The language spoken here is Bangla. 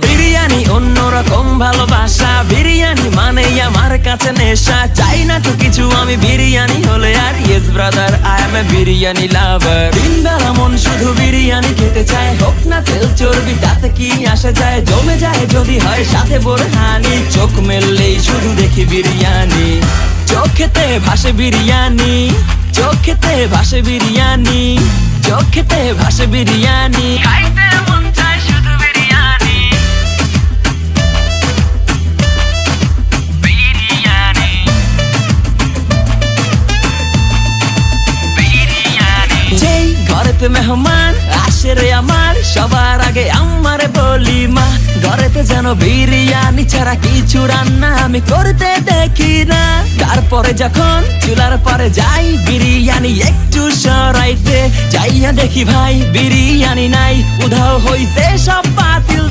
বিরিয়ানি অন্যরকম ভালোবাসা, বিরিয়ানি মানে আমার কাছে নেশা। চাই না তো কিছু আমি বিরিয়ানি হলে আর, yes brother I M A biryani লাভার। দিন বেলা মন শুধু বিরিয়ানি খেতে চায়, হোক না তেল চর্বি তাতে কি আসে যায়। জমে যায় যদি হয় সাথে বোরহানি, চোখ মেললেই শুধু দেখি বিরিয়ানি। চোখেতে ভাসে বিরিয়ানি, চোখেতে ভাসে বিরিয়ানি, চোখেতে ভাসে বিরিয়ানি। খাইতে মন চায় শুধু বিরিয়ানি, বিরিয়ানি, বিরিয়ানি। যেই ঘরেতে মেহমান আসে রে আমার, সবার আগে আমারে বলি মা। ঘরেতে যেন বিরিয়ানি ছাড়া কিছু রান্না আমি করতে দেখি না। তারপরে যখন চুলার পরে যাই বিরিয়ানি একটু সরাইতে, যাইয়া দেখি ভাই বিরিয়ানি নাই, উধাও হইছে সব বাতিল।